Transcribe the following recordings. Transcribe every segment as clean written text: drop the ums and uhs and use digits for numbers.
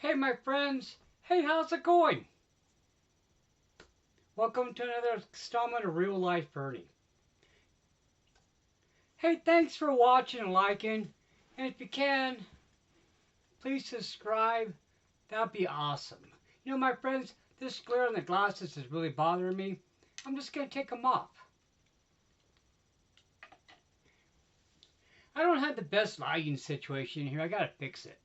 Hey, my friends. Hey, how's it going? Welcome to another installment of Real Life Ernie. Hey, thanks for watching and liking. And if you can, please subscribe. That'd be awesome. You know, my friends, this glare on the glasses is really bothering me. I'm just going to take them off. I don't have the best lighting situation here. I got to fix it.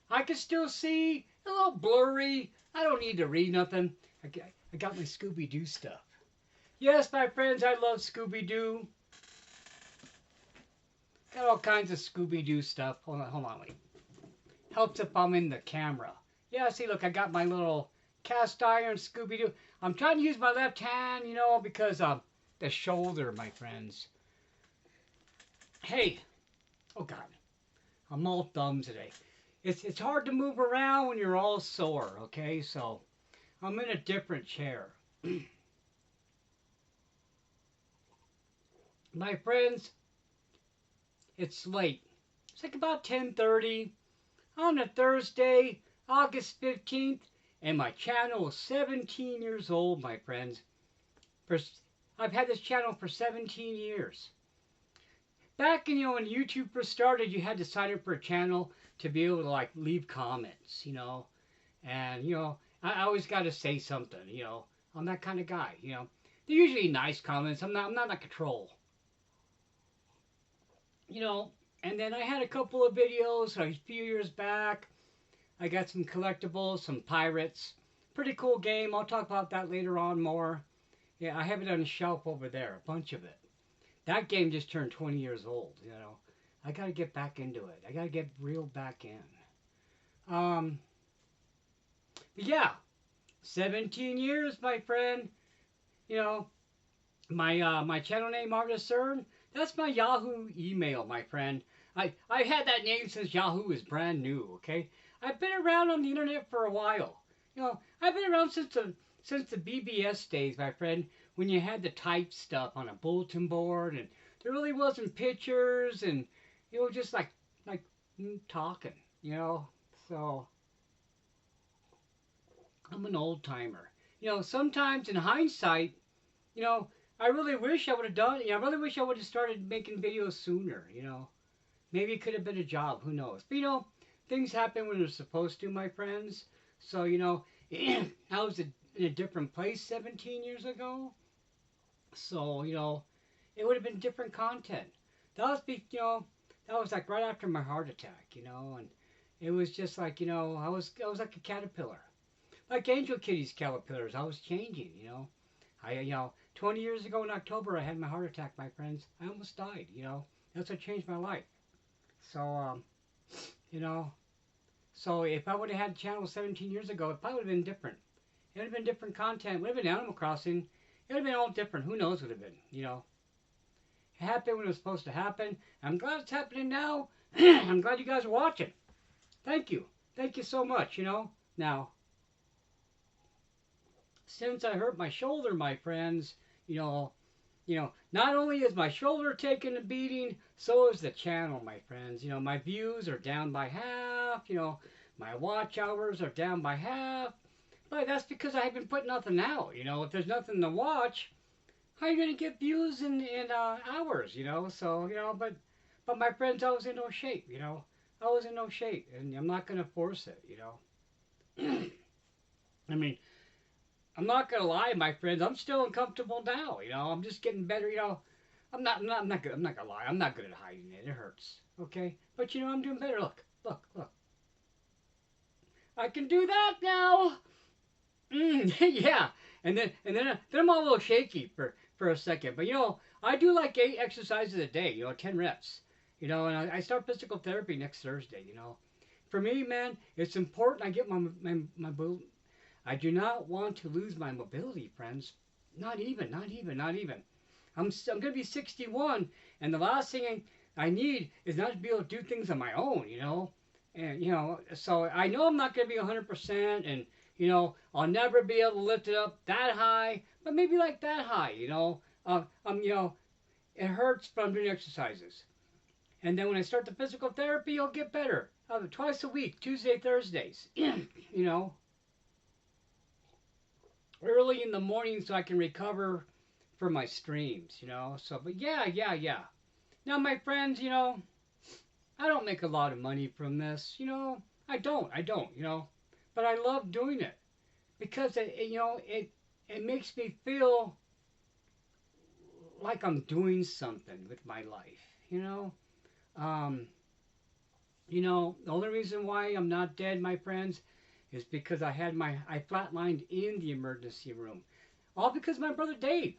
I can still see, a little blurry. I don't need to read nothing. I got my Scooby-Doo stuff. Yes, my friends, I love Scooby-Doo. Got all kinds of Scooby-Doo stuff. Hold on, wait. Helps if I'm in the camera. Yeah, see, look, I got my little cast iron Scooby-Doo. I'm trying to use my left hand, you know, because the shoulder, my friends. Hey, oh God, I'm all thumbs today. It's hard to move around when you're all sore, okay? So I'm in a different chair. My friends, it's late. It's like about 10:30 on a Thursday, August 15th, and my channel is 17 years old, my friends. I've had this channel for 17 years. Back in, when YouTube first started, you had to sign up for a channel to be able to like leave comments, and I always got to say something, I'm that kind of guy, They're usually nice comments. I'm not like a troll, And then I had a couple of videos a few years back. I got some collectibles, some pirates. Pretty cool game. I'll talk about that later on more. Yeah, I have it on the shelf over there, a bunch of it. That game just turned 20 years old, I got to get back into it. I got to get reeled back in. But yeah, 17 years, my friend. My channel name, Artist Cern, that's my Yahoo email, my friend. I had that name since Yahoo was brand new, okay? I've been around on the internet for a while. I've been around since the BBS days, my friend, when you had to type stuff on a bulletin board and there really wasn't pictures and just like talking, So I'm an old timer. Sometimes in hindsight, I really wish I would have done. I really wish I would have started making videos sooner. Maybe it could have been a job. Who knows? But things happen when they're supposed to, my friends. So I was in a different place 17 years ago. So it would have been different content. That was like right after my heart attack. And it was just like I was like a caterpillar, like Angel Kitty's caterpillars. I was changing. 20 years ago in October, I had my heart attack, my friends. I almost died. That's what changed my life. So so if I would have had a channel 17 years ago, it probably would have been different. It would have been different content. It would have been Animal Crossing. It would have been all different. Who knows what it would have been, It happened when it was supposed to happen. I'm glad it's happening now. I'm glad you guys are watching. Thank you. Thank you so much, Now, since I hurt my shoulder, my friends, not only is my shoulder taking a beating, so is the channel, my friends. My views are down by half. My watch hours are down by half. But that's because I haven't put nothing out. If there's nothing to watch, how are you going to get views in hours, So, but my friends, I was in no shape, I was in no shape, and I'm not going to force it, I mean, I'm not gonna lie, my friends. I'm still uncomfortable now. I'm just getting better. I'm not good. I'm not gonna lie. I'm not good at hiding it. It hurts. Okay, but I'm doing better. Look. I can do that now. Yeah. And then I'm a little shaky for a second. But I do like 8 exercises a day. 10 reps. And I start physical therapy next Thursday. For me, man, it's important I get my I do not want to lose my mobility, friends. Not even. I'm going to be 61, and the last thing I need is not to be able to do things on my own, And, so I know I'm not going to be 100%, and, I'll never be able to lift it up that high, but maybe like that high, It hurts, but I'm doing exercises. And then when I start the physical therapy, you'll get better. Twice a week, Tuesday, Thursdays. You know, early in the morning so I can recover for my streams. You know, so but yeah, yeah, yeah. Now, my friends, you know, I don't make a lot of money from this. You know, I don't. You know, but I love doing it because you know, it makes me feel like I'm doing something with my life. Um, the only reason why I'm not dead, my friends, is because I flatlined in the emergency room, all because my brother Dave,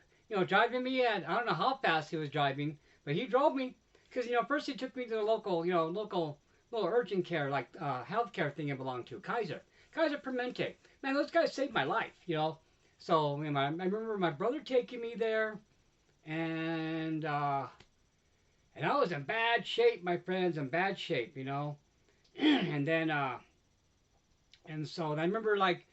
driving me at I don't know how fast he was driving, but he drove me because first he took me to the local little urgent care like healthcare thing I belonged to, Kaiser Permanente. Man, those guys saved my life, So I remember my brother taking me there, and I was in bad shape, my friends, in bad shape. And then and so I remember like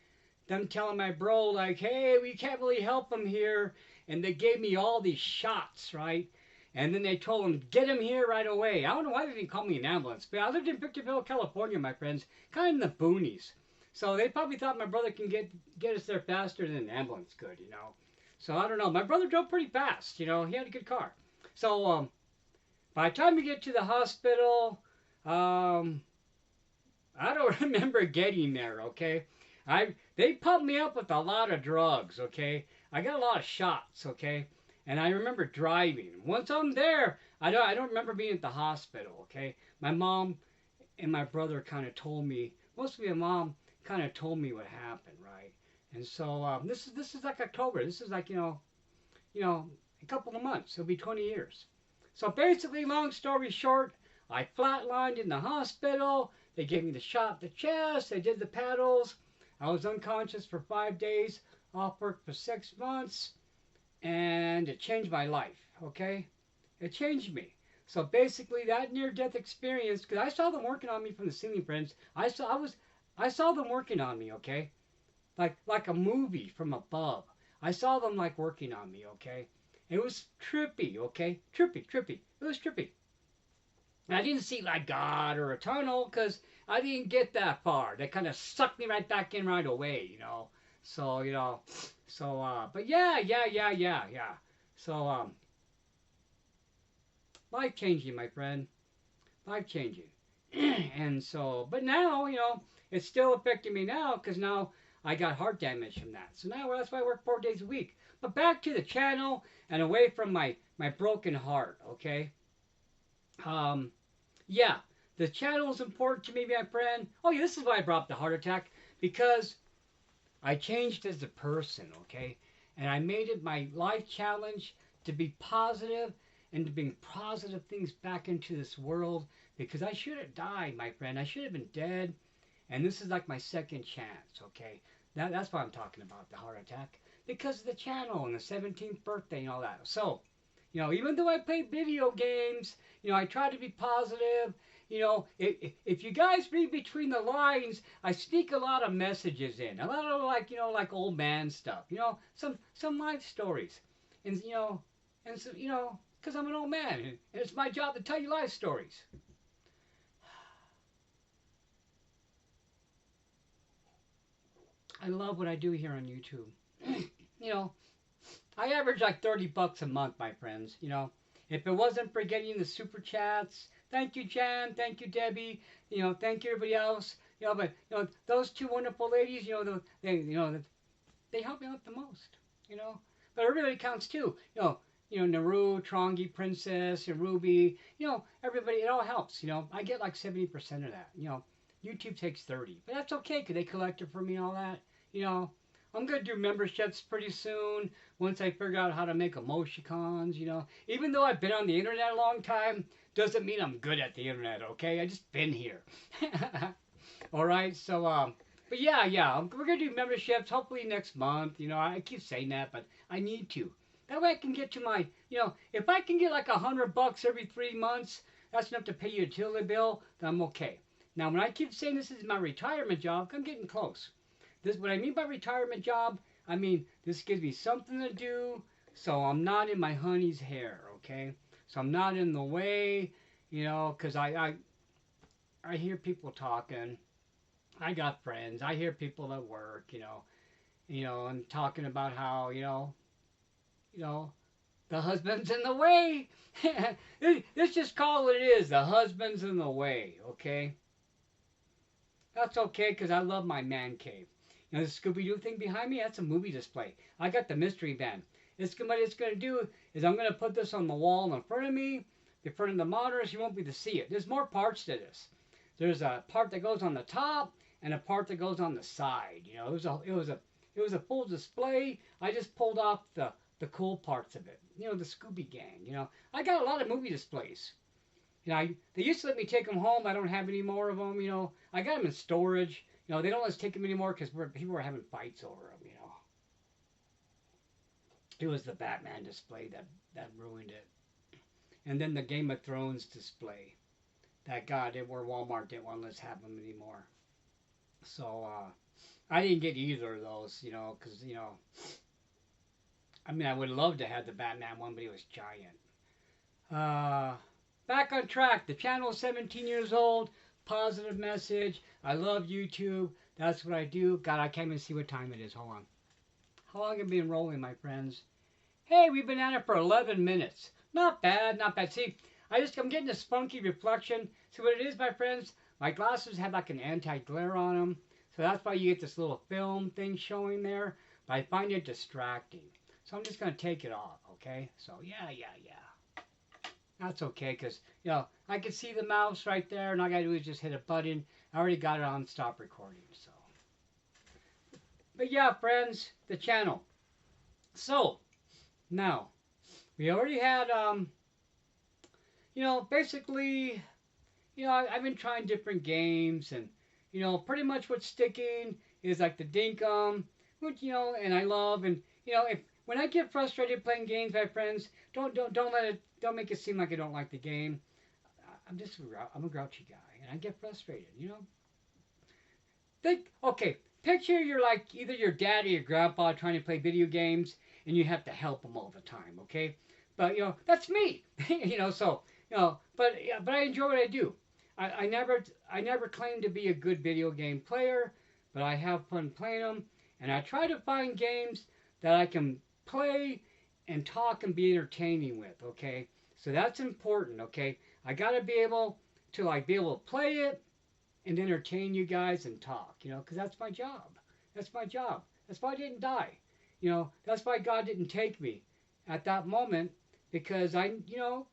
them telling my bro like, hey, we can't really help him here, and they gave me all these shots, right? And then they told him, get him here right away. I don't know why they didn't call me an ambulance, but I lived in Victorville, California, my friends, kind of in the boonies. So they probably thought my brother can get us there faster than an ambulance could. So I don't know. My brother drove pretty fast. He had a good car. So by the time we get to the hospital, I don't remember getting there. Okay, they pumped me up with a lot of drugs. Okay, I got a lot of shots. Okay, and I remember driving. Once I'm there, I don't remember being at the hospital. Okay, my mom and my brother kind of told me. Mostly my mom kind of told me what happened, right? And so this is like October. This is like a couple of months. It'll be 20 years. So basically, long story short, I flatlined in the hospital. They gave me the shot in the chest. They did the paddles. I was unconscious for 5 days, off work for 6 months, and it changed my life. Okay, it changed me. So basically, that near-death experience, because I saw them working on me from the ceiling, friends. I saw them working on me. Okay, like a movie from above. I saw them like working on me. Okay, it was trippy. Okay, trippy. It was trippy. And I didn't see like God or a tunnel because I didn't get that far. They kind of sucked me right back in right away. So but yeah. So life changing, my friend, life changing. And so, but now it's still affecting me now because now I got heart damage from that. So now that's why I work 4 days a week. But back to the channel and away from my broken heart. Okay. Yeah, the channel is important to me, my friend. Oh, yeah, this is why I brought up the heart attack, because I changed as a person, okay? And I made it my life challenge to be positive and to bring positive things back into this world, because I should have died, my friend. I should have been dead, and this is like my second chance, okay? That's why I'm talking about the heart attack, because of the channel and the 17th birthday and all that. So, even though I play video games, I try to be positive. If you guys read between the lines, I sneak a lot of messages in, a lot of like old man stuff. Some life stories, and because I'm an old man, and it's my job to tell you life stories. I love what I do here on YouTube. you know, I average like $30 a month, my friends. If it wasn't for getting the super chats, thank you, Jan, thank you, Debbie, thank you, everybody else. But those two wonderful ladies, they help me out the most. But everybody counts too. Naru, Trongi, Princess, and Ruby. Everybody, it all helps. I get like 70% of that. YouTube takes 30, but that's okay because they collect it for me and all that. I'm gonna do memberships pretty soon once I figure out how to make emoticons. Even though I've been on the internet a long time, doesn't mean I'm good at the internet. Okay, I just been here. All right, so but yeah, we're gonna do memberships hopefully next month. I keep saying that, but I need to. That way I can get to my, if I can get like $100 every 3 months, that's enough to pay your utility bill. Then I'm okay. Now, when I keep saying this is my retirement job, I'm getting close. This, what I mean by retirement job, I mean this gives me something to do, so I'm not in my honey's hair, okay? So I'm not in the way, You know, because I hear people talking. I got friends. I hear people at work. And talking about how you know, the husband's in the way. Let's just call it what it is. The husband's in the way. Okay, that's okay because I love my man cave. The Scooby Doo thing behind me, that's a movie display. I got the mystery van. What it's going to do is I'm going to put this on the wall in front of me, in front of the monitors. You won't be able to see it. There's more parts to this. There's a part that goes on the top and a part that goes on the side. It was a full display. I just pulled off the cool parts of it. The Scooby Gang. I got a lot of movie displays. They used to let me take them home. I don't have any more of them. I got them in storage. They don't let us take them anymore because people were having fights over them. It was the Batman display that ruined it. And then the Game of Thrones display that got it where Walmart didn't want to let us have them anymore. So I didn't get either of those, because, I would love to have the Batman one, but it was giant. Back on track. The channel is 17 years old. Positive message. I love YouTube. That's what I do. God, I can't even see what time it is. Hold on. How long have we been rolling, my friends? Hey, we've been at it for 11 minutes. Not bad, not bad. See, I'm getting a spunky reflection. See what it is, my friends? My glasses have like an anti-glare on them. So that's why you get this little film thing showing there. But I find it distracting. So I'm just going to take it off, okay? So, yeah. That's okay, because, I can see the mouse right there, and all I got to do is just hit a button. I already got it on stop recording, so. But yeah, friends, the channel. So, now, we already had, basically, I've been trying different games, and, pretty much what's sticking is like the Dinkum, which, and I love, and, when I get frustrated playing games, my friends, don't make it seem like I don't like the game. I'm a grouchy guy, and I get frustrated. Picture you're like either your dad or your grandpa trying to play video games, and you have to help them all the time. Okay, but that's me. But I enjoy what I do. I never claimed to be a good video game player, but I have fun playing them, and I try to find games that I can play and talk and be entertaining with, okay? So that's important, okay? I got to be able to play it and entertain you guys and talk, because that's my job. That's my job. That's why I didn't die. That's why God didn't take me at that moment because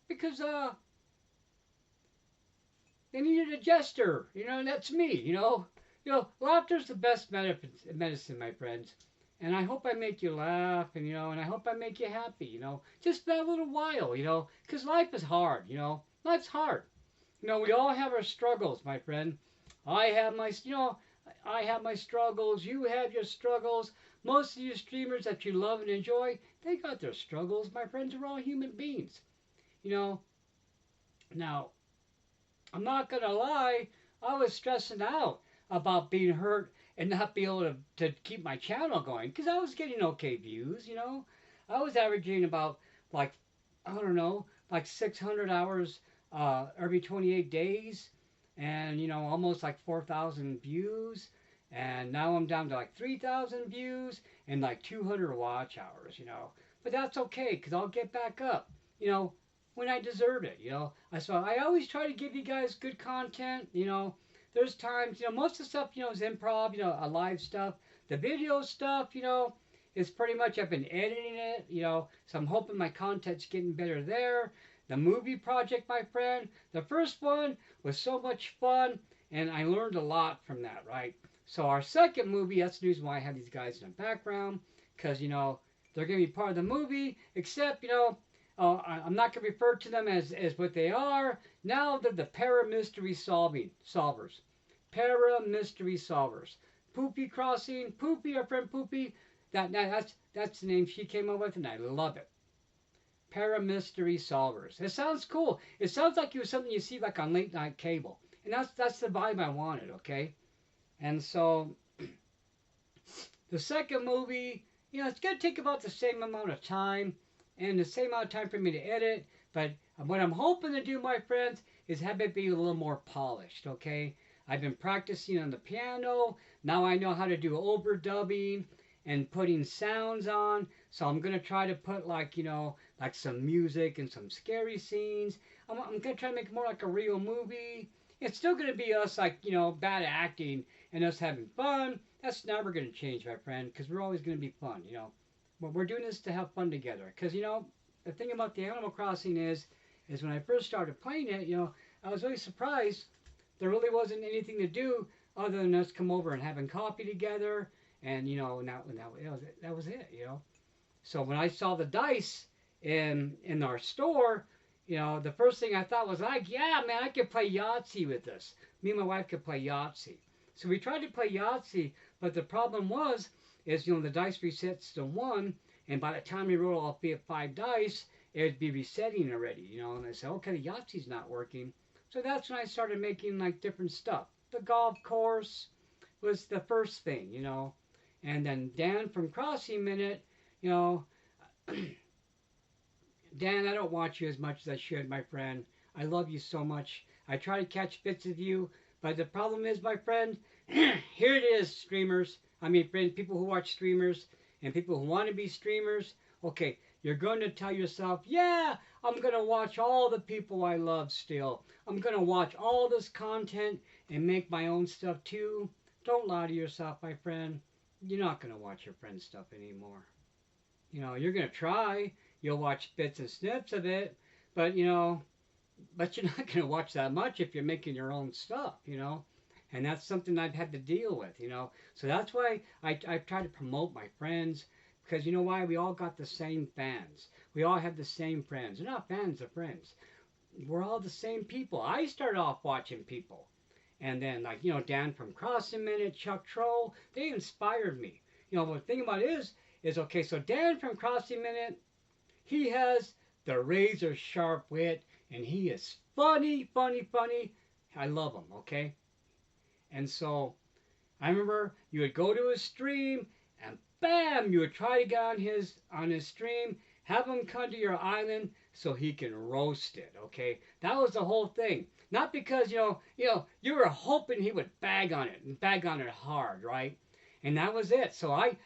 because they needed a jester, and that's me, Laughter's the best medicine, my friends. And I hope I make you laugh, and I hope I make you happy, just for a little while, because life is hard, life's hard. We all have our struggles, my friend. I have my struggles. You have your struggles. Most of you streamers that you love and enjoy, they got their struggles. My friends are all human beings, Now, I'm not gonna lie, I was stressing out about being hurt and not be able to keep my channel going because I was getting okay views, I was averaging about like 600 hours every 28 days and almost like 4,000 views, and now I'm down to like 3,000 views and like 200 watch hours, but that's okay because I'll get back up, when I deserve it, I always try to give you guys good content, there's times, most of the stuff, is improv, a live stuff. The video stuff, is pretty much I've been editing it, so I'm hoping my content's getting better there. The movie project, my friend, the first one was so much fun, and I learned a lot from that, right? So our second movie, that's the reason why I have these guys in the background, because, they're going to be part of the movie, except, I'm not going to refer to them as what they are. Now they're the para-mystery solvers. Para-mystery solvers. Poopy Crossing. Poopy, our friend Poopy. That's the name she came up with, and I love it. Para-mystery solvers. It sounds cool. It sounds like it was something you see like on late night cable. And that's the vibe I wanted, okay? And so, the second movie, it's going to take about the same amount of time and the same amount of time for me to edit. But what I'm hoping to do, my friends, is have it be a little more polished, okay? I've been practicing on the piano. Now I know how to do overdubbing and putting sounds on. So I'm going to try to put like, like some music and some scary scenes. I'm going to try to make it more like a real movie. It's still going to be us like, bad acting and us having fun. That's never going to change, my friend, because we're always going to be fun. But we're doing this to have fun together. Because, the thing about the Animal Crossing is when I first started playing it, I was really surprised there really wasn't anything to do other than us come over and having coffee together, and that was it. So when I saw the dice in our store, the first thing I thought was like, yeah, man, I could play Yahtzee with this. Me and my wife could play Yahtzee. So we tried to play Yahtzee, but the problem is the dice resets to one, and by the time we roll all 5 dice, it would be resetting already. And I said, okay, the Yahtzee's not working. So that's when I started making like different stuff. The golf course was the first thing, and then Dan from Crossing Minute, Dan, I don't watch you as much as I should, my friend. I love you so much. I try to catch bits of you, but the problem is, my friend, here it is, streamers. I mean, friend, people who watch streamers and people who want to be streamers. Okay, you're going to tell yourself, yeah, I'm going to watch all the people I love still. I'm going to watch all this content and make my own stuff too. Don't lie to yourself, my friend. You're not going to watch your friend's stuff anymore. You're going to try. You'll watch bits and snips of it, but but you're not going to watch that much if you're making your own stuff, and that's something I've had to deal with, so that's why I try to promote my friends, because you know why? We all got the same fans. We all have the same friends. They're not fans, they're friends. We're all the same people. I started off watching people, and then like Dan from Crossing Minute, Chuck Troll, they inspired me. But the thing about it is okay, so Dan from Crossing Minute, he has the razor sharp wit, and he is funny, funny, funny. I love him, okay? And so I remember you would go to his stream, and bam, you would try to get on his stream, have him come to your island so he can roast it, okay? That was the whole thing. Not because you were hoping he would bag on it and bag on it hard, right? And that was it. So I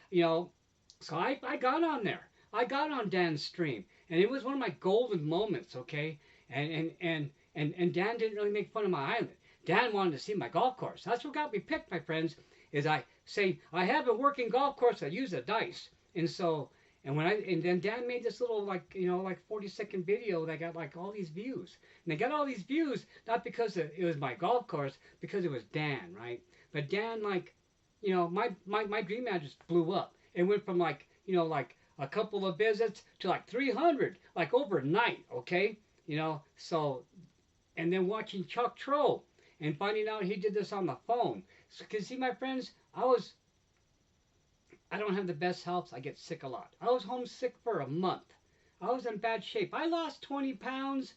got on there. I got on Dan's stream, and it was one of my golden moments, okay? And Dan didn't really make fun of my island. Dan wanted to see my golf course. That's what got me picked, my friends, is I say, I have a working golf course, I use a dice. And then Dan made this little like 40-second video that got like all these views. And they got all these views, not because it was my golf course, because it was Dan, right? But Dan, like, my dream ad just blew up. It went from like a couple of visits to like 300, like overnight, okay? So, and then watching Chuck Troll and finding out he did this on the phone. So, cause see, my friends, I don't have the best health. I get sick a lot. I was homesick for a month. I was in bad shape. I lost 20 pounds.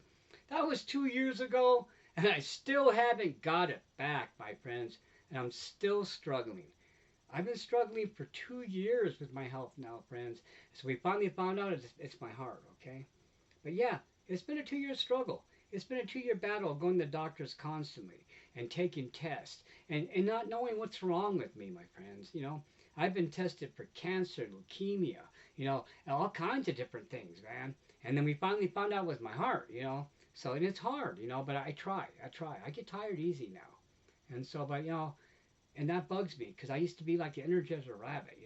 That was 2 years ago, and I still haven't got it back, my friends, and I'm still struggling. I've been struggling for 2 years with my health now, friends. So we finally found out it's my heart, okay? But yeah, it's been a 2-year struggle. It's been a 2-year battle going to the doctors constantly and taking tests and not knowing what's wrong with me, my friends. I've been tested for cancer, leukemia, and all kinds of different things, man. And then we finally found out it was my heart, So, and it's hard, but I try. I get tired easy now. And so, but, and that bugs me because I used to be like the Energizer Rabbit,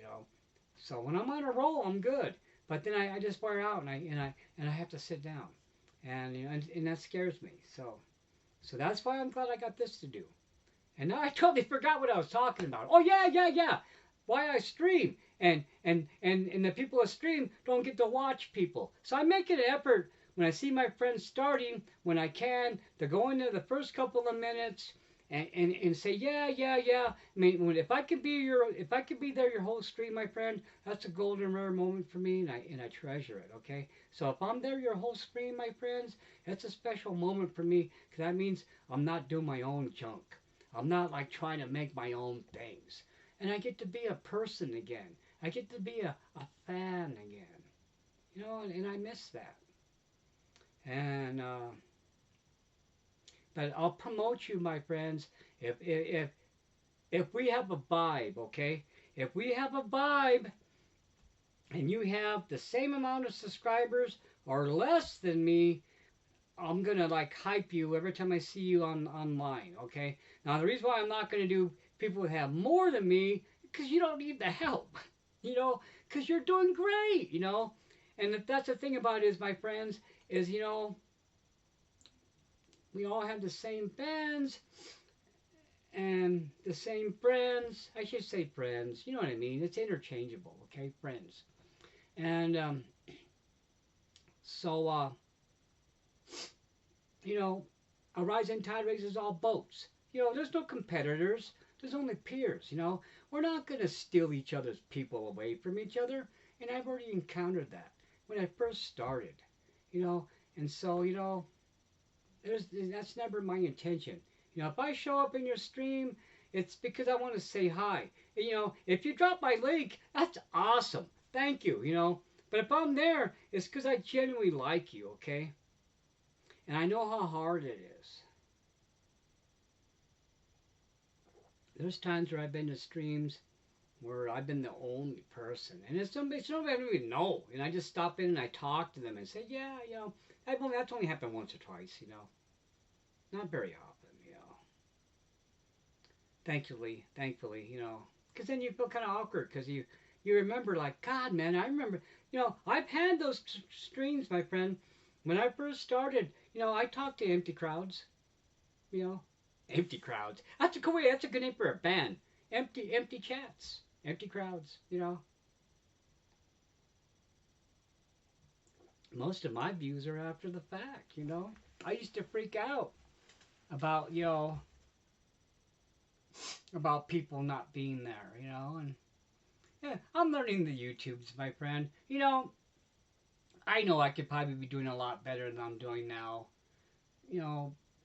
So when I'm on a roll, I'm good. But then I just wear out and I have to sit down, and and that scares me. So that's why I'm glad I got this to do. And now I totally forgot what I was talking about. Oh yeah. Why I stream and the people who stream don't get to watch people. So I make an effort when I see my friends starting when I can to go into the first couple of minutes. And say yeah. I mean, if I could be there your whole stream, my friend, that's a golden rare moment for me, and I treasure it. Okay, so if I'm there your whole stream, my friends, that's a special moment for me because that means I'm not doing my own junk. I'm not like trying to make my own things, and I get to be a person again. I get to be a fan again, and I miss that. And But I'll promote you, my friends. If we have a vibe, okay? If we have a vibe and you have the same amount of subscribers or less than me, I'm gonna like hype you every time I see you on online, okay? Now the reason why I'm not gonna do people who have more than me, because you don't need the help, you know, because you're doing great, you know. And if that's the thing about it is, my friends, is we all have the same fans and the same friends. I should say friends. You know what I mean? It's interchangeable, okay? Friends. And so you know, a rising tide raises all boats. There's no competitors. There's only peers. We're not going to steal each other's people away from each other. And I've already encountered that when I first started. You know, and so that's never my intention. If I show up in your stream, it's because I want to say hi. If you drop my link, that's awesome. Thank you. But if I'm there, it's because I genuinely like you. Okay. And I know how hard it is. There's times where I've been to streams where I've been the only person. And it's somebody I don't even know. And I just stop in and I talk to them and say, yeah, that's only happened once or twice, Not very often. Thankfully, Because then you feel kind of awkward because you remember like, God, man, I remember, I've had those streams, my friend. When I first started, I talked to empty crowds, you know. Empty crowds. That's a cool way. That's a good name for a band. Empty chats. Empty crowds. Most of my views are after the fact. I used to freak out about, about people not being there. And yeah, I'm learning the YouTubes, my friend. I know I could probably be doing a lot better than I'm doing now.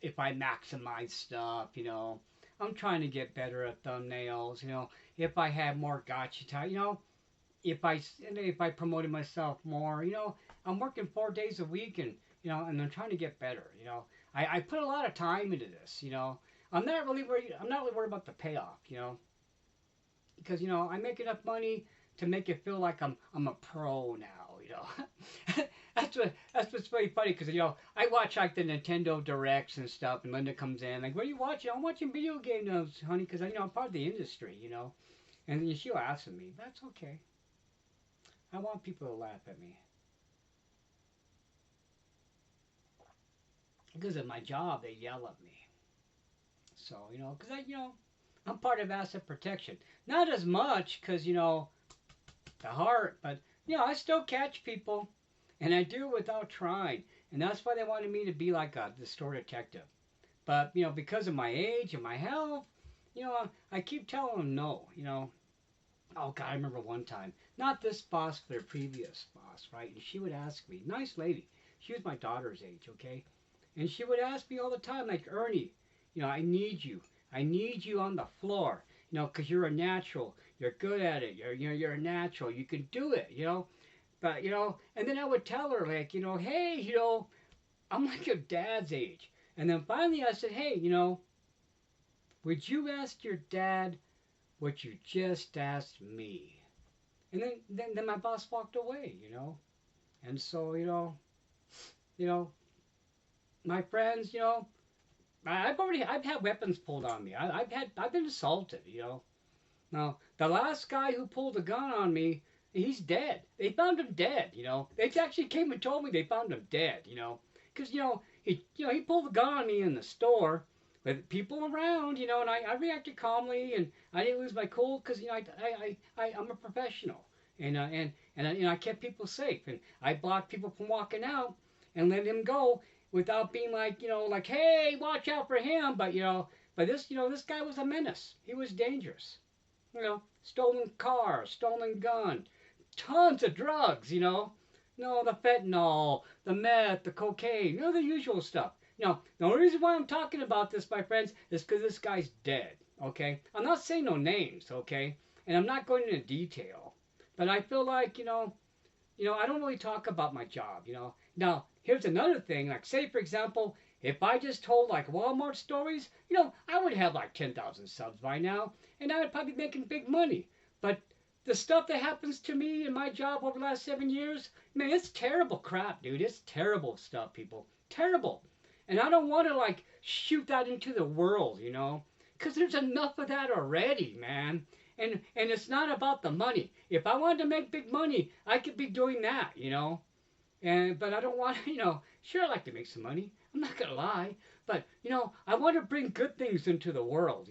If I maximize stuff, I'm trying to get better at thumbnails, if I had more gotcha time, if I promoted myself more, I'm working 4 days a week and I'm trying to get better, I put a lot of time into this, I'm not really worried about the payoff, because I make enough money to make it feel like I'm a pro now. That's what's very funny because I watch like the Nintendo Directs and stuff, and Linda comes in like, "What are you watching?" I'm watching video games, honey, because I'm part of the industry, And then she'll ask me. That's okay. I want people to laugh at me because of my job. They yell at me, so because I'm part of asset protection. Not as much because the heart, but I still catch people. And I do it without trying. And that's why they wanted me to be like the store detective. But, because of my age and my health, I keep telling them no, Oh, God, I remember one time. Not this boss, but her previous boss, right? And she would ask me, nice lady. She was my daughter's age, okay? And she would ask me all the time, like, Ernie, I need you. I need you on the floor, because you're a natural. You're good at it. You're a natural. You can do it, But, and then I would tell her, like, hey, I'm like your dad's age. And then finally I said, hey, would you ask your dad what you just asked me? And then my boss walked away, And so, my friends, I've had weapons pulled on me. I've been assaulted, Now, the last guy who pulled a gun on me, he's dead. They found him dead, They actually came and told me they found him dead, Because, he pulled the gun on me in the store with people around, and I reacted calmly and I didn't lose my cool because, I'm a professional. And I kept people safe. And I blocked people from walking out and let him go without being like, like, hey, watch out for him. But, but this guy was a menace. He was dangerous. Stolen car, stolen gun, tons of drugs, No, the fentanyl, the meth, the cocaine, the usual stuff. The only reason why I'm talking about this, my friends, is because this guy's dead, okay? I'm not saying no names, okay? And I'm not going into detail. But I feel like, I don't really talk about my job, Now, here's another thing. Like, say, for example, If I just told like Walmart stories, I would have like 10,000 subs by now, and I would probably be making big money. But the stuff that happens to me in my job over the last 7 years, man, it's terrible crap, dude. It's terrible stuff, people. Terrible. And I don't want to like shoot that into the world, because there's enough of that already, man. And it's not about the money. If I wanted to make big money, I could be doing that. But I don't want to. Sure, I like to make some money. I'm not gonna lie, but I want to bring good things into the world.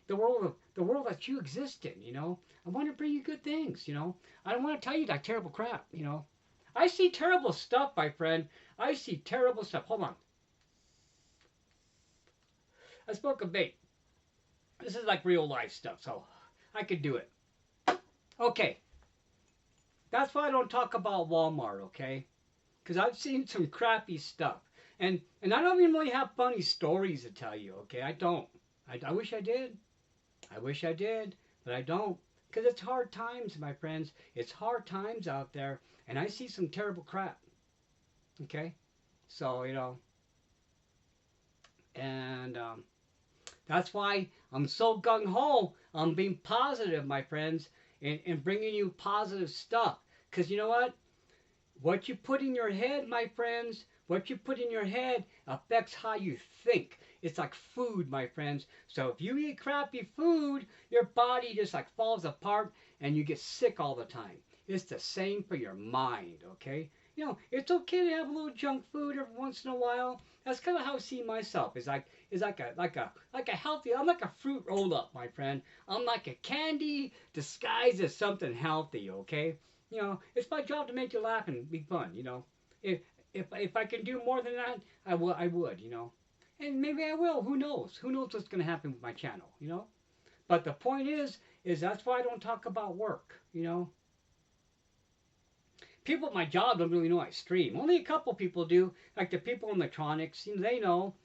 The world that you exist in. I want to bring you good things. I don't want to tell you that terrible crap. I see terrible stuff, my friend. I see terrible stuff. Hold on. I spoke a bait. This is like real life stuff, so I could do it. Okay, that's why I don't talk about Walmart. Okay, because I've seen some crappy stuff. And I don't even really have funny stories to tell you, okay? I don't. I wish I did. I wish I did, but I don't. Because it's hard times, my friends. It's hard times out there, and I see some terrible crap, okay? So, and that's why I'm so gung-ho on being positive, my friends, and bringing you positive stuff. Because you know what? What you put in your head, my friends, what you put in your head affects how you think. It's like food, my friends. So if you eat crappy food, your body just like falls apart and you get sick all the time. It's the same for your mind, okay? It's okay to have a little junk food every once in a while. That's kind of how I see myself. It's like a healthy. I'm like a fruit roll up, my friend. I'm like a candy disguised as something healthy, okay? It's my job to make you laugh and be fun. If I can do more than that, I would. And maybe I will. Who knows? Who knows what's going to happen with my channel? But the point is that's why I don't talk about work. People at my job don't really know I stream. Only a couple people do, like the people in electronics. They know,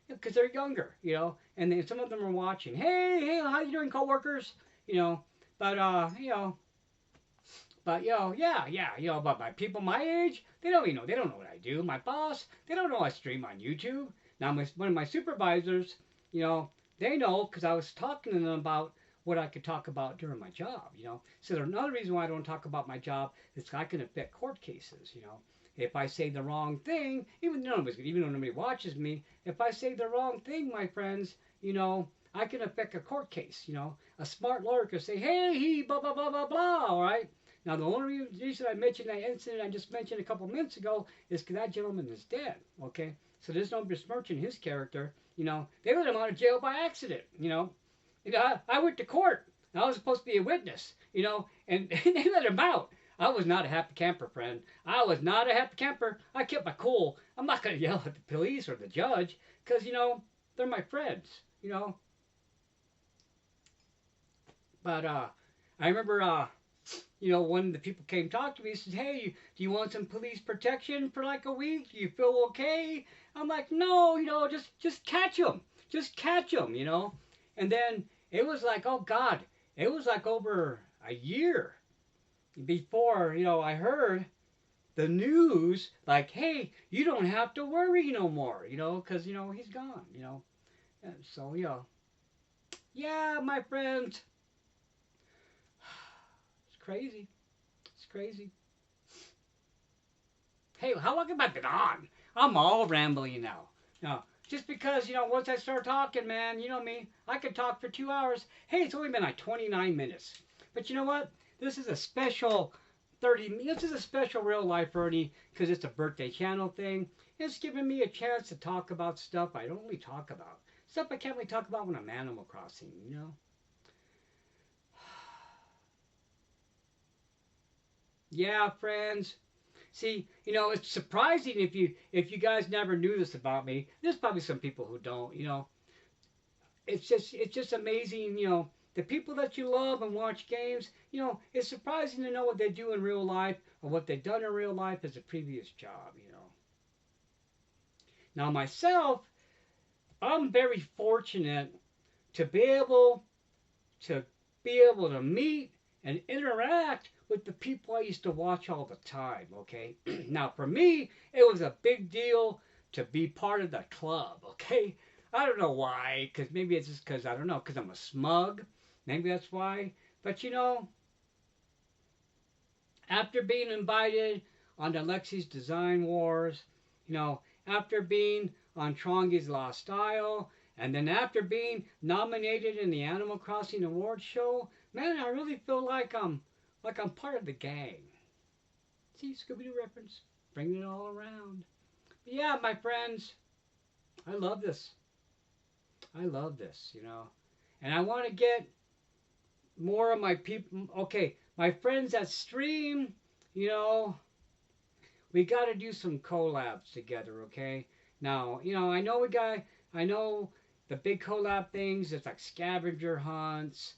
because they're younger, and then some of them are watching. Hey, how you doing, coworkers? But But but my people my age, they don't even know. They don't know what I do. My boss, they don't know I stream on YouTube. Now, one of my supervisors, they know because I was talking to them about what I could talk about during my job. So there's another reason why I don't talk about my job is I can affect court cases. If I say the wrong thing, even though nobody watches me, if I say the wrong thing, my friends, I can affect a court case. A smart lawyer could say, hey, he, blah, blah, blah, blah, blah, all right? Now, the only reason I mentioned that incident I just mentioned a couple minutes ago is because that gentleman is dead, okay? So there's no besmirching his character. They let him out of jail by accident, I went to court. I was supposed to be a witness, and they let him out. I was not a happy camper, friend. I was not a happy camper. I kept my cool. I'm not going to yell at the police or the judge because, they're my friends, But I remember when the people came talk to me, he said, hey, do you want some police protection for like a week? Do you feel okay? I'm like, no, just catch them. Just catch them, And then it was like, oh, God, it was like over a year before, I heard the news, like, hey, you don't have to worry no more, because, he's gone, And so, yeah, my friends, it's crazy. It's crazy. Hey, how long have I been on? I'm all rambling now. Now, just because, once I start talking, man, you know me, I could talk for 2 hours. Hey, it's only been like 29 minutes. But you know what? This is a special this is a special Real Life Ernie because it's a birthday channel thing. It's giving me a chance to talk about stuff I don't really talk about. Stuff I can't really talk about when I'm Animal Crossing, Yeah, friends. See, it's surprising if you guys never knew this about me. There's probably some people who don't, It's just amazing, the people that you love and watch games, it's surprising to know what they do in real life or what they've done in real life as a previous job, Now myself, I'm very fortunate to be able to meet and interact with the people I used to watch all the time, okay? Now, for me, it was a big deal to be part of the club, okay? I don't know why, because maybe it's just because, I don't know, because I'm a smug. Maybe that's why. But after being invited on the Lexi's Design Wars, after being on Trongi's Lost Isle, and then after being nominated in the Animal Crossing Awards show, man, I really feel like I'm part of the gang. See, Scooby-Doo reference, bringing it all around. But yeah, my friends, I love this. I love this. And I want to get more of my people. Okay, my friends that stream, you know, we got to do some collabs together, okay? Now, I know the big collab things, it's like scavenger hunts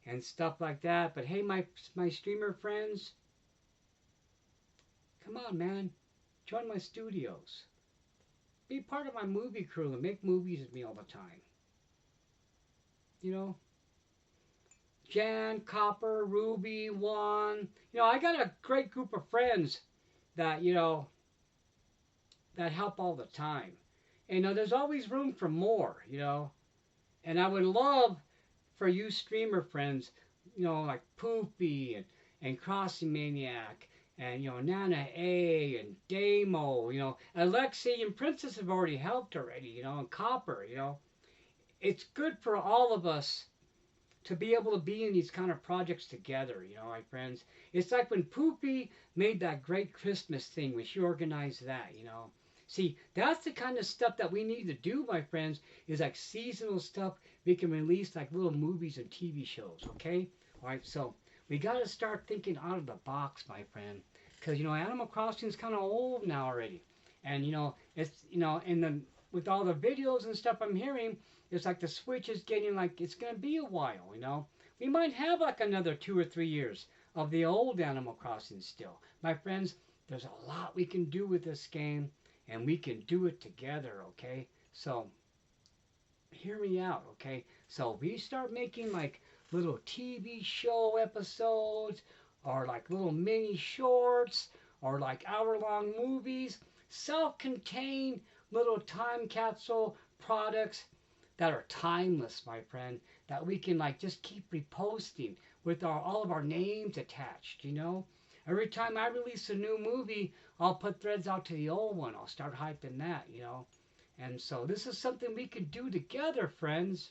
and stuff like that. But hey, my streamer friends, come on, man, join my studios. Be part of my movie crew and make movies with me all the time. You know, Jan, Copper, Ruby, Juan. I got a great group of friends that that help all the time. And there's always room for more. And I would love for you streamer friends, like Poopy and Crossing Maniac and Nana A and Damo, Alexei and Princess have already helped already, and Copper. It's good for all of us to be able to be in these kind of projects together, my friends. It's like when Poopy made that great Christmas thing when she organized that. See, that's the kind of stuff that we need to do, my friends, is like seasonal stuff we can release like little movies and TV shows, okay? All right, so we got to start thinking out of the box, my friend, because, Animal Crossing is kind of old now already. And, it's, and then with all the videos and stuff I'm hearing, it's like the Switch is getting like, it's going to be a while. We might have like another 2 or 3 years of the old Animal Crossing still. My friends, there's a lot we can do with this game, and we can do it together, okay? So, hear me out, okay? So, we start making like little TV show episodes, or like little mini shorts, or like hour-long movies, self-contained little time capsule products that are timeless, my friend, that we can like just keep reposting with all of our names attached. Every time I release a new movie, I'll put threads out to the old one. I'll start hyping that. And so this is something we can do together, friends.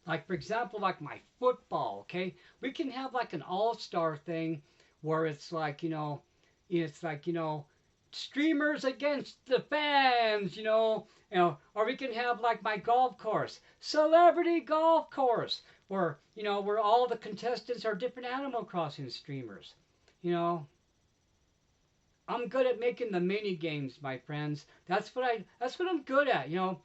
Like, for example, like my football, okay? We can have like an all-star thing where it's like, streamers against the fans. Or we can have like my golf course, celebrity golf course, where all the contestants are different Animal Crossing streamers. You know, I'm good at making the mini games, my friends. That's what I'm good at. You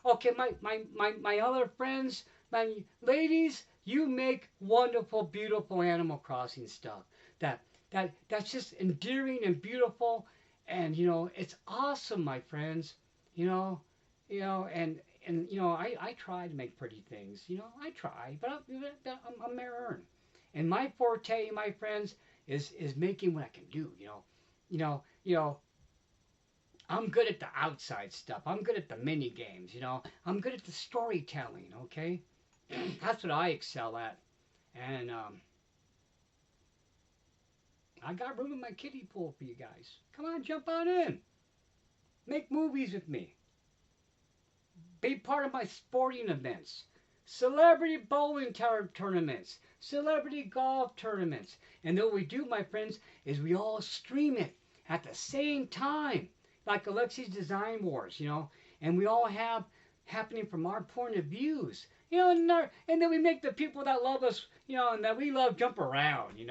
okay? My other friends, my ladies, you make wonderful, beautiful Animal Crossing stuff. That's just endearing and beautiful, and it's awesome, my friends. You know, and I try to make pretty things. I try, but I'm Marin. And my forte, my friends, is making what I can do. You know, you know. I'm good at the outside stuff. I'm good at the mini games. I'm good at the storytelling. Okay, that's what I excel at. And I got room in my kiddie pool for you guys. Come on, jump on in. Make movies with me. Be part of my sporting events. Celebrity bowling tournaments. Celebrity golf tournaments. And what we do, my friends, is we all stream it at the same time. Like Alexi's Design Wars, And we all have happening from our point of views. And then we make the people that love us, and that we love jump around,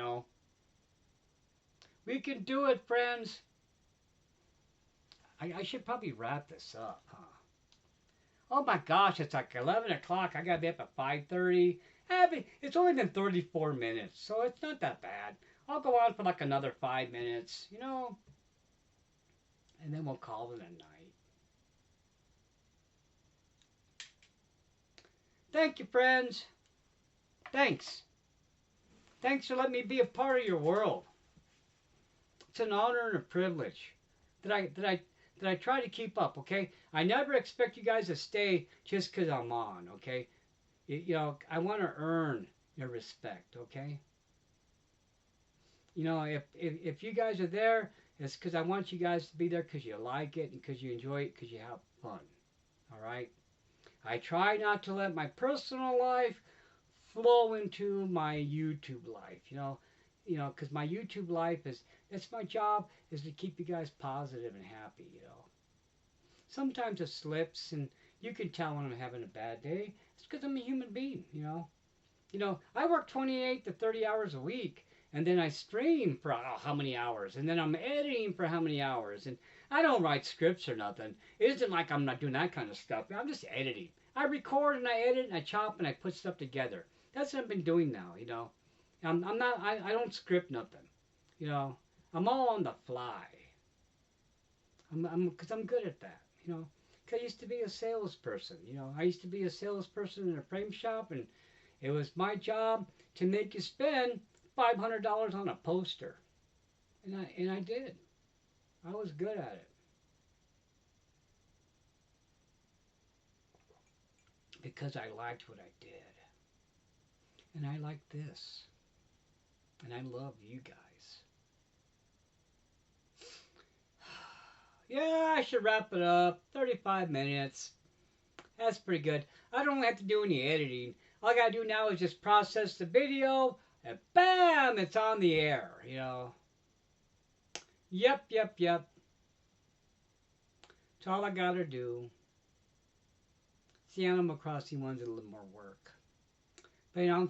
We can do it, friends. I should probably wrap this up, huh? Oh my gosh, it's like 11 o'clock. I gotta be up at 5:30. It's only been 34 minutes, so it's not that bad. I'll go on for like another 5 minutes, and then we'll call it a night. Thank you, friends. Thanks. Thanks for letting me be a part of your world. It's an honor and a privilege. that I try to keep up. Okay, I never expect you guys to stay just because I'm on. Okay, I want to earn your respect. Okay, if you guys are there, it's because I want you guys to be there because you like it and because you enjoy it because you have fun. All right. I try not to let my personal life flow into my YouTube life. Because my YouTube life that's my job is to keep you guys positive and happy. Sometimes it slips, and you can tell when I'm having a bad day. It's because I'm a human being. I work 28 to 30 hours a week, and then I stream for how many hours, and then I'm editing for how many hours, and I don't write scripts or nothing. It isn't like I'm not doing that kind of stuff. I'm just editing. I record and I edit and I chop and I put stuff together. That's what I've been doing now. I'm not. I don't script nothing. You know. I'm all on the fly. Because I'm good at that. 'Cause I used to be a salesperson. I used to be a salesperson in a frame shop, and it was my job to make you spend $500 on a poster, and I did. I was good at it because I liked what I did, and I like this, and I love you guys. Yeah, I should wrap it up. 35 minutes. That's pretty good. I don't have to do any editing. All I gotta do now is just process the video, and bam, it's on the air. Yep, yep, yep. That's all I gotta do. The Animal Crossing one's a little more work. But I'm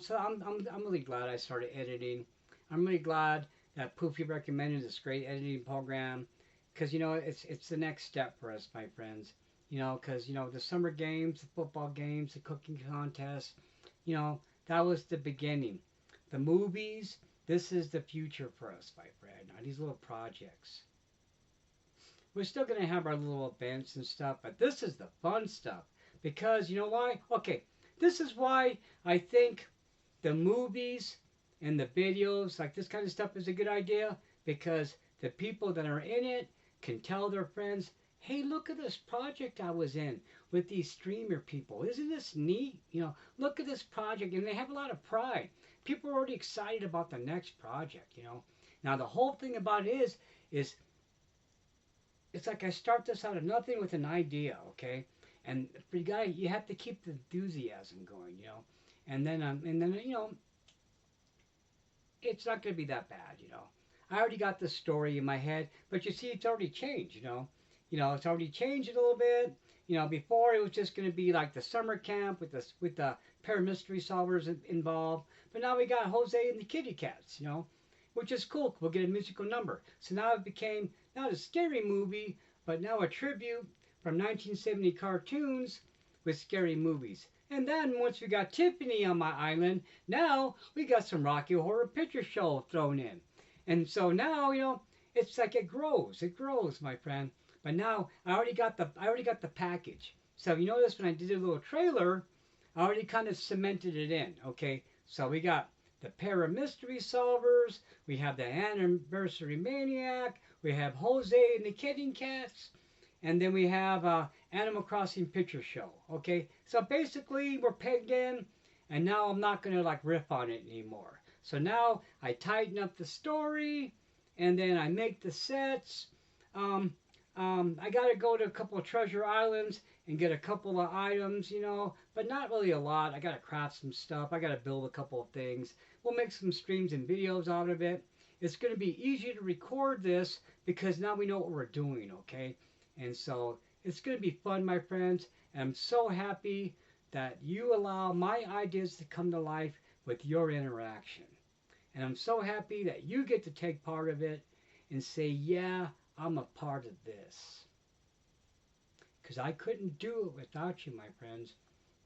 really glad I started editing. I'm really glad that Poofy recommended this great editing program because it's the next step for us, my friends. Because the summer games, the football games, the cooking contests, that was the beginning. The movies, this is the future for us, my friend. These little projects. We're still going to have our little events and stuff, but this is the fun stuff. Because you know why? Okay, this is why I think the movies and the videos, like this kind of stuff, is a good idea. Because the people that are in it can tell their friends, hey, look at this project I was in with these streamer people. Isn't this neat? Look at this project. And they have a lot of pride. People are already excited about the next project. Now, the whole thing about it is it's like I start this out of nothing with an idea, okay? And for you have to keep the enthusiasm going. And then it's not going to be that bad. I already got the story in my head, but you see, it's already changed. It's already changed a little bit. Before it was just going to be like the summer camp with the pair mystery solvers involved, but now we got Jose and the Kitty Cats. Which is cool. We'll get a musical number. So now it became not a scary movie, but now a tribute from 1970 cartoons with scary movies. And then once we got Tiffany on my island, now we got some Rocky Horror Picture Show thrown in. And so now, it's like it grows, my friend. But now I already got the package. So you notice when I did a little trailer, I already kind of cemented it in. Okay, so we got the Para Mystery Solvers, we have the Anniversary Maniac, we have Jose and the Kitty Cats, and then we have Animal Crossing Picture Show. Okay, so basically we're pegged in, and now I'm not gonna like riff on it anymore. So now I tighten up the story, and then I make the sets. I gotta go to a couple of treasure islands and get a couple of items, but not really a lot. I gotta craft some stuff. I gotta build a couple of things. We'll make some streams and videos out of it. It's gonna be easy to record this because now we know what we're doing, okay? And so it's gonna be fun, my friends. And I'm so happy that you allow my ideas to come to life with your interaction. And I'm so happy that you get to take part of it and say, yeah, I'm a part of this. Because I couldn't do it without you, my friends.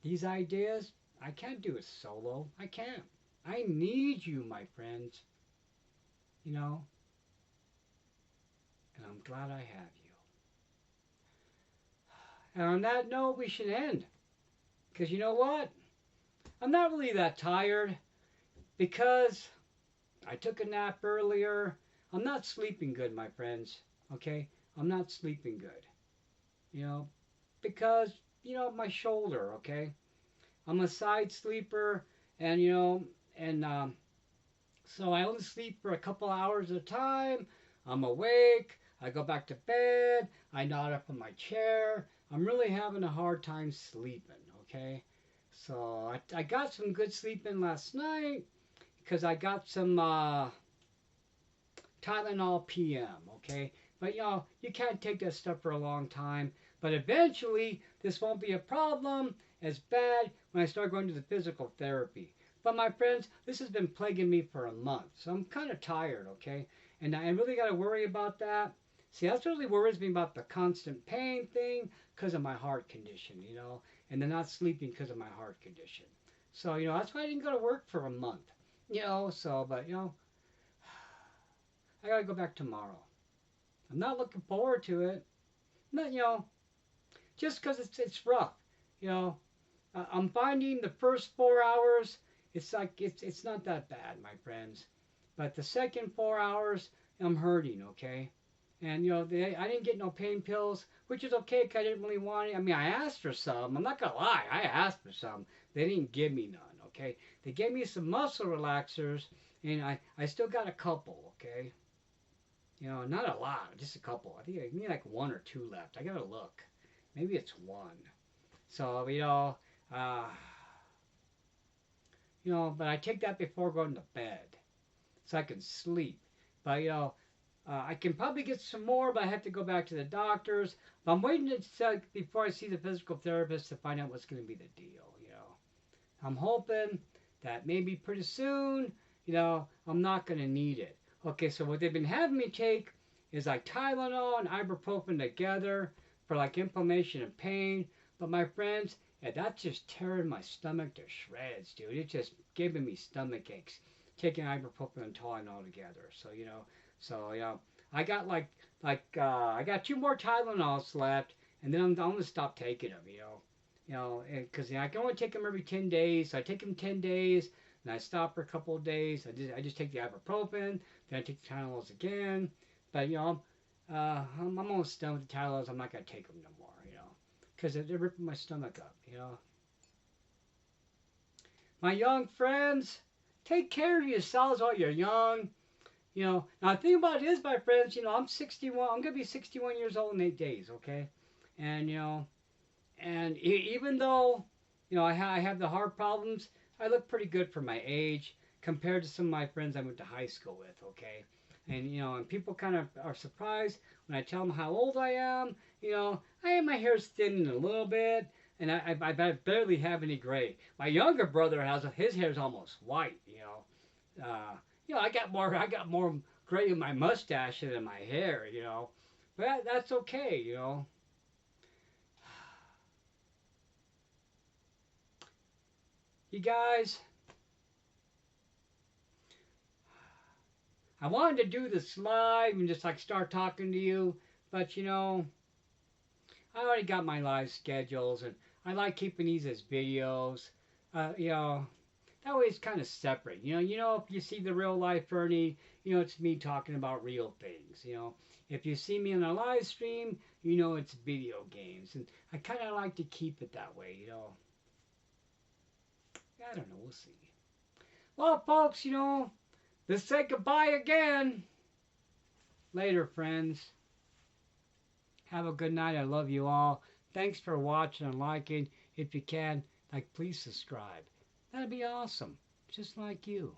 These ideas, I can't do it solo. I can't. I need you, my friends. And I'm glad I have you. And on that note, we should end. Because you know what? I'm not really that tired. Because I took a nap earlier. I'm not sleeping good, my friends. Okay? I'm not sleeping good. You know, because my shoulder. Okay, I'm a side sleeper, and and so I only sleep for a couple hours at a time. I'm awake. I go back to bed. I nod up in my chair. I'm really having a hard time sleeping. Okay, so I got some good sleep in last night because I got some Tylenol PM. Okay, but you can't take that stuff for a long time. But eventually, this won't be a problem as bad when I start going to the physical therapy. But my friends, this has been plaguing me for a month, so I'm kind of tired. Okay, and I really got to worry about that. See, that's what really worries me about the constant pain thing because of my heart condition, and then not sleeping because of my heart condition. So, that's why I didn't go to work for a month, but, I got to go back tomorrow. I'm not looking forward to it. Not, just because it's rough, you know. I'm finding the first 4 hours, it's like it's not that bad, my friends. But the second 4 hours, I'm hurting, okay? And I didn't get no pain pills, which is okay because I didn't really want it. I mean, I asked for some. I'm not gonna lie, I asked for some. They didn't give me none, okay? They gave me some muscle relaxers, and I still got a couple, okay? Not a lot, just a couple. I think I need like one or two left. I gotta look. Maybe it's one. So uh, but I take that before going to bed so I can sleep. But I can probably get some more, but I have to go back to the doctors. But I'm waiting to before I see the physical therapist to find out what's going to be the deal. I'm hoping that maybe pretty soon, I'm not going to need it. Okay, so what they've been having me take is like Tylenol and ibuprofen together for like inflammation and pain. But my friends, yeah, that's just tearing my stomach to shreds, dude. It's just giving me stomach aches taking ibuprofen and Tylenol together. So I got I got two more Tylenols left, and then I'm gonna stop taking them. Because I can only take them every 10 days. So I take them 10 days, and I stop for a couple of days. I just take the ibuprofen, then I take the Tylenols again. But I'm almost done with the Tylenols. I'm not gonna take them no more. Because they're ripping my stomach up. My young friends, take care of yourselves while you're young. Now the thing about it is, my friends, I'm 61. I'm gonna be 61 years old in 8 days. Okay, and even though I have the heart problems, I look pretty good for my age compared to some of my friends I went to high school with. Okay, and people kind of are surprised when I tell them how old I am. I have my hair thinning a little bit, and I barely have any gray. My younger brother has his hair's almost white. I got more gray in my mustache than in my hair. But that's okay. You guys, I wanted to do this live and just like start talking to you, but I already got my live schedules, and I like keeping these as videos. That way it's kind of separate. If you see the Real Life Ernie, it's me talking about real things. If you see me on a live stream, it's video games, and I kind of like to keep it that way. I don't know. We'll see. Well, folks, let's say goodbye again. Later, friends. Have a good night. I love you all. Thanks for watching and liking. If you can, please subscribe. That'd be awesome. Just like you.